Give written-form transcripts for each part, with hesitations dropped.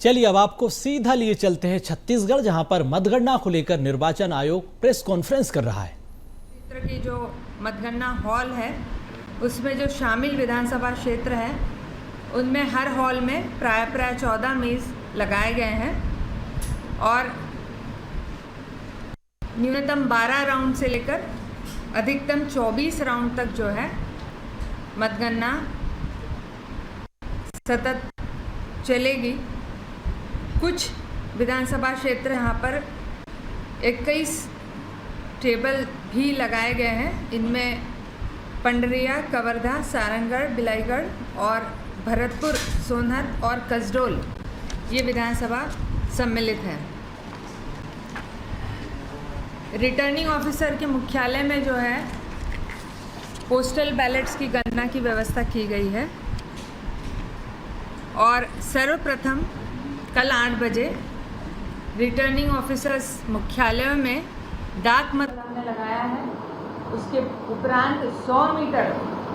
चलिए अब आपको सीधा लिए चलते हैं छत्तीसगढ़, जहां पर मतगणना को लेकर निर्वाचन आयोग प्रेस कॉन्फ्रेंस कर रहा है। क्षेत्र की जो मतगणना हॉल है उसमें जो शामिल विधानसभा क्षेत्र है उनमें हर हॉल में प्राय 14 मेज़ लगाए गए हैं और न्यूनतम 12 राउंड से लेकर अधिकतम 24 राउंड तक जो है मतगणना सतत चलेगी। कुछ विधानसभा क्षेत्र यहाँ पर 21 टेबल भी लगाए गए हैं। इनमें पंडरिया, कवर्धा, सारंगढ़, बिलाईगढ़ और भरतपुर, सोनहत और कसडोल ये विधानसभा सम्मिलित है। रिटर्निंग ऑफिसर के मुख्यालय में जो है पोस्टल बैलेट्स की गणना की व्यवस्था की गई है और सर्वप्रथम कल 8 बजे रिटर्निंग ऑफिसर्स मुख्यालयों में डाक मत हमने लगाया है। उसके उपरांत 100 मीटर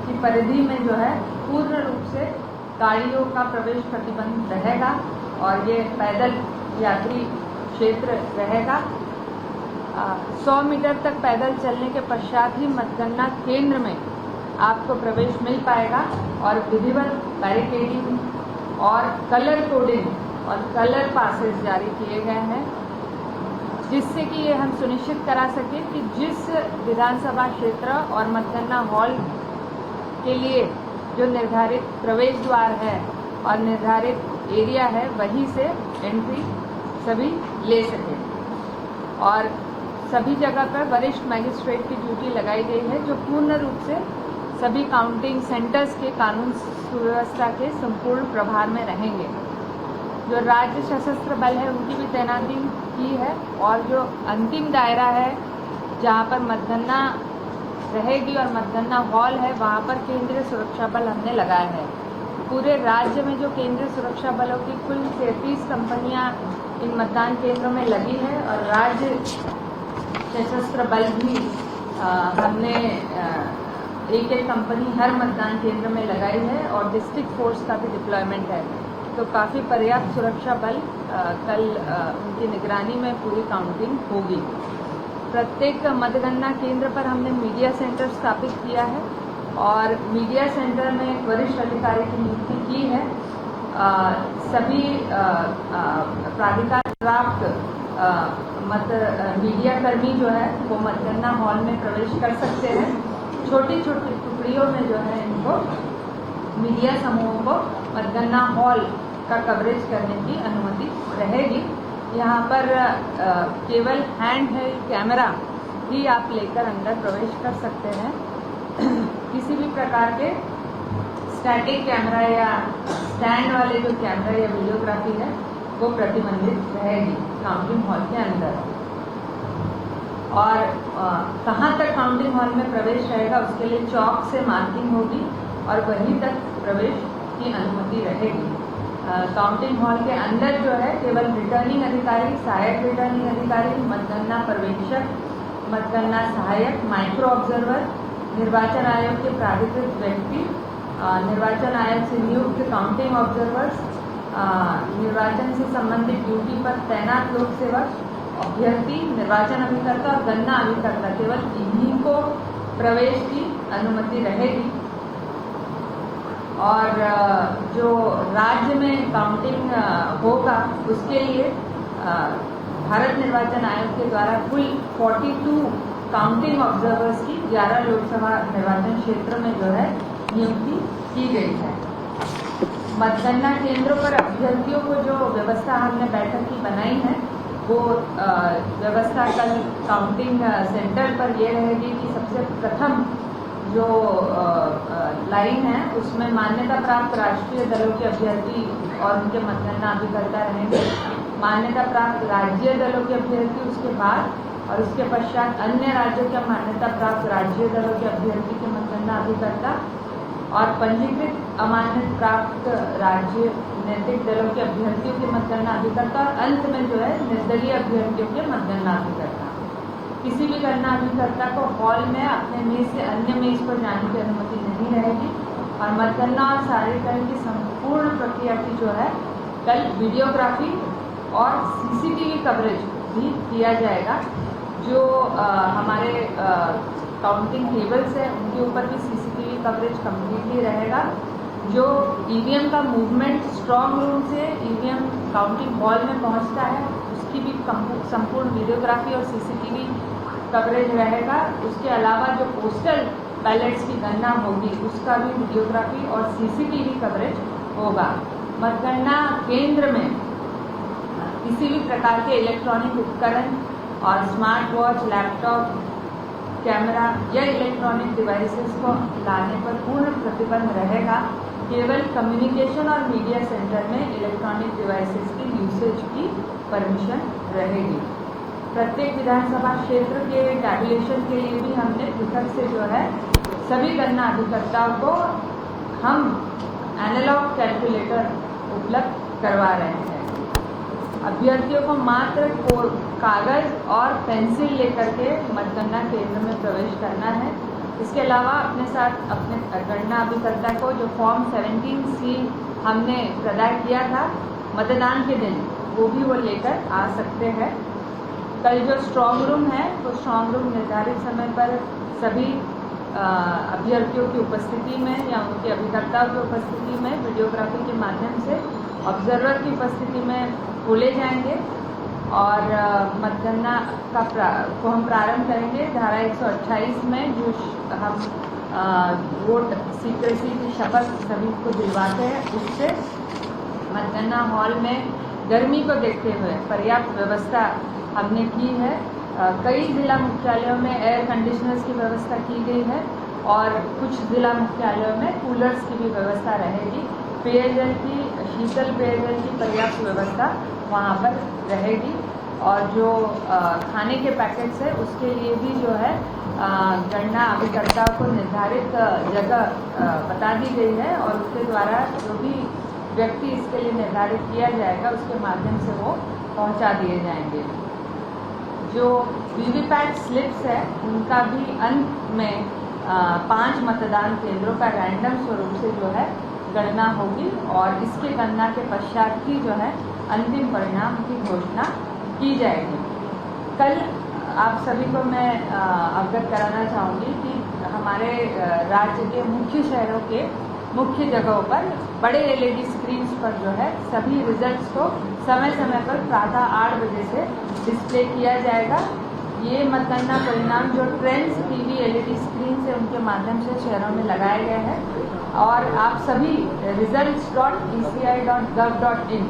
की परिधि में जो है पूर्ण रूप से गाड़ियों का प्रवेश प्रतिबंध रहेगा और ये पैदल यात्री क्षेत्र रहेगा। 100 मीटर तक पैदल चलने के पश्चात ही मतगणना केंद्र में आपको प्रवेश मिल पाएगा और विधिवत बैरिकेडिंग और कलर कोडिंग और कलर पासेस जारी किए गए हैं, जिससे कि ये हम सुनिश्चित करा सकें कि जिस विधानसभा क्षेत्र और मतगणना हॉल के लिए जो निर्धारित प्रवेश द्वार है और निर्धारित एरिया है वहीं से एंट्री सभी ले सकें। और सभी जगह पर वरिष्ठ मैजिस्ट्रेट की ड्यूटी लगाई गई है जो पूर्ण रूप से सभी काउंटिंग सेंटर्स के कानून सुव्यवस्था के संपूर्ण प्रभार में रहेंगे। जो राज्य सशस्त्र बल है उनकी भी तैनाती की है और जो अंतिम दायरा है जहां पर मतगणना रहेगी और मतगणना हॉल है वहां पर केंद्रीय सुरक्षा बल हमने लगाए हैं। पूरे राज्य में जो केंद्रीय सुरक्षा बलों की कुल 33 कंपनियां इन मतदान केंद्रों में लगी है और राज्य सशस्त्र बल भी हमने एक कंपनी हर मतदान केंद्र में लगाई है और डिस्ट्रिक्ट फोर्स का भी डिप्लॉयमेंट है। तो काफ़ी पर्याप्त सुरक्षा बल कल उनकी निगरानी में पूरी काउंटिंग होगी। प्रत्येक मतगणना केंद्र पर हमने मीडिया सेंटर स्थापित किया है और मीडिया सेंटर में एक वरिष्ठ अधिकारी की नियुक्ति की है। सभी प्राधिकार प्राप्त मीडिया कर्मी जो है वो मतगणना हॉल में प्रवेश कर सकते हैं। छोटी छोटी टुकड़ियों में जो है इनको मीडिया समूहों को मतगणना हॉल का कवरेज करने की अनुमति रहेगी। यहाँ पर केवल हैंड हेल्ड कैमरा ही आप लेकर अंदर प्रवेश कर सकते हैं। किसी भी प्रकार के स्टैटिक कैमरा या स्टैंड वाले जो कैमरा या वीडियोग्राफी है वो प्रतिबंधित रहेगी काउंटिंग हॉल के अंदर। और कहाँ तक काउंटिंग हॉल में प्रवेश रहेगा उसके लिए चौक से मार्किंग होगी और वहीं तक प्रवेश की अनुमति रहेगी। काउंटिंग हॉल के अंदर जो है केवल रिटर्निंग अधिकारी, सहायक रिटर्निंग अधिकारी, मतगणना पर्यवेक्षक, मतगणना सहायक, माइक्रो ऑब्जर्वर, निर्वाचन आयोग के प्राधिकृत व्यक्ति, निर्वाचन आयोग से नियुक्त काउंटिंग ऑब्जर्वर्स, निर्वाचन से संबंधित ड्यूटी पर तैनात लोक सेवक, अभ्यर्थी, निर्वाचन अभिकर्ता और गणना अभिकर्ता, केवल इन्हीं को प्रवेश की अनुमति रहेगी। और जो राज्य में काउंटिंग होगा उसके लिए भारत निर्वाचन आयोग के द्वारा कुल 42 काउंटिंग ऑब्जर्वर्स की 11 लोकसभा निर्वाचन क्षेत्र में जो है नियुक्ति की गई है। मतगणना केंद्रों पर अभ्यर्थियों को जो व्यवस्था हमने बैठक की बनाई है वो व्यवस्था कल काउंटिंग सेंटर पर ये रहेगी कि सबसे प्रथम जो लाइन है उसमें मान्यता प्राप्त राष्ट्रीय दलों के अभ्यर्थी और उनके मतगणना अभिकर्ता रहेंगे। मान्यता प्राप्त राज्य दलों के अभ्यर्थी उसके बाद और उसके पश्चात अन्य राज्यों के मान्यता प्राप्त राज्य दलों के अभ्यर्थी के मतगणना अभिकर्ता और पंजीकृत अमान्यता प्राप्त राज्य नैतिक दलों के अभ्यर्थियों के मतगणना अभिकर्ता और अंत में जो है निर्दलीय अभ्यर्थियों के मतगणना अभिकर्ता। किसी भी गणना अभिकर्ता को हॉल में अपने मेज से अन्य मेज पर जाने की अनुमति नहीं रहेगी और मतगणना और सार्वजनिकरण की संपूर्ण प्रक्रिया की जो है कल वीडियोग्राफी और सीसीटीवी कवरेज भी किया जाएगा। जो हमारे काउंटिंग टेबल्स है उनके ऊपर भी सीसीटीवी कवरेज कम्प्लीटली रहेगा। जो ईवीएम का मूवमेंट स्ट्रॉन्ग रूम से ईवीएम काउंटिंग हॉल में पहुंचता है उसकी भी संपूर्ण वीडियोग्राफी और सीसीटीवी कवरेज रहेगा। उसके अलावा जो पोस्टल बैलेट्स की गणना होगी उसका भी वीडियोग्राफी और सीसीटीवी कवरेज होगा। मतगणना केंद्र में किसी भी प्रकार के इलेक्ट्रॉनिक उपकरण और स्मार्ट वॉच, लैपटॉप, कैमरा या इलेक्ट्रॉनिक डिवाइसेस को लाने पर पूर्ण प्रतिबंध रहेगा। केवल कम्युनिकेशन और मीडिया सेंटर में इलेक्ट्रॉनिक डिवाइसेस की यूसेज की परमिशन रहेगी। प्रत्येक विधानसभा क्षेत्र के टैबुलेशन के लिए भी हमने पृथक से जो है सभी गणना अभिकर्ताओं को हम एनालॉग कैलकुलेटर उपलब्ध करवा रहे हैं। अभ्यर्थियों को मात्र कागज और पेंसिल लेकर के मतगणना केंद्र में प्रवेश करना है। इसके अलावा अपने साथ अपने गणना अभिकर्ता को जो फॉर्म 17C हमने प्रदान किया था मतदान के दिन वो भी वो लेकर आ सकते हैं। कल जो स्ट्रॉन्ग रूम है वो स्ट्रॉन्ग रूम निर्धारित समय पर सभी अभ्यर्थियों की उपस्थिति में या उनके अभिकर्ताओं की उपस्थिति में वीडियोग्राफी के माध्यम से ऑब्जर्वर की उपस्थिति में खोले जाएंगे और मतगणना को हम प्रारंभ करेंगे। धारा 128 में जो हम वोट सीक्रेसी की शपथ सभी को दिलवाते हैं उससे मतगणना हॉल में गर्मी को देखते हुए पर्याप्त व्यवस्था हमने की है। कई जिला मुख्यालयों में एयर कंडीशनर्स की व्यवस्था की गई है और कुछ जिला मुख्यालयों में कूलर्स की भी व्यवस्था रहेगी। पेयजल की, शीतल पेयजल की पर्याप्त व्यवस्था वहाँ पर रहेगी और जो खाने के पैकेट्स है उसके लिए भी जो है गणना अभिकर्ता को निर्धारित जगह बता दी गई है और उसके द्वारा जो भी व्यक्ति इसके लिए निर्धारित किया जाएगा उसके माध्यम से वो पहुँचा दिए जाएंगे। जो वीवीपैट स्लिप्स है उनका भी अंत में 5 मतदान केंद्रों का रैंडम स्वरूप से जो है गणना होगी और इसके गणना के पश्चात ही जो है अंतिम परिणाम की घोषणा की जाएगी। कल आप सभी को मैं अवगत कराना चाहूँगी कि हमारे राज्य के मुख्य शहरों के मुख्य जगहों पर बड़े LED स्क्रीन्स पर जो है सभी रिजल्ट्स को समय समय पर प्रातः 8 बजे से डिस्प्ले किया जाएगा। ये मतगणना परिणाम जो ट्रेंड्स TV LED स्क्रीन से उनके माध्यम से शहरों में लगाए गए हैं और आप सभी results.eci.gov.in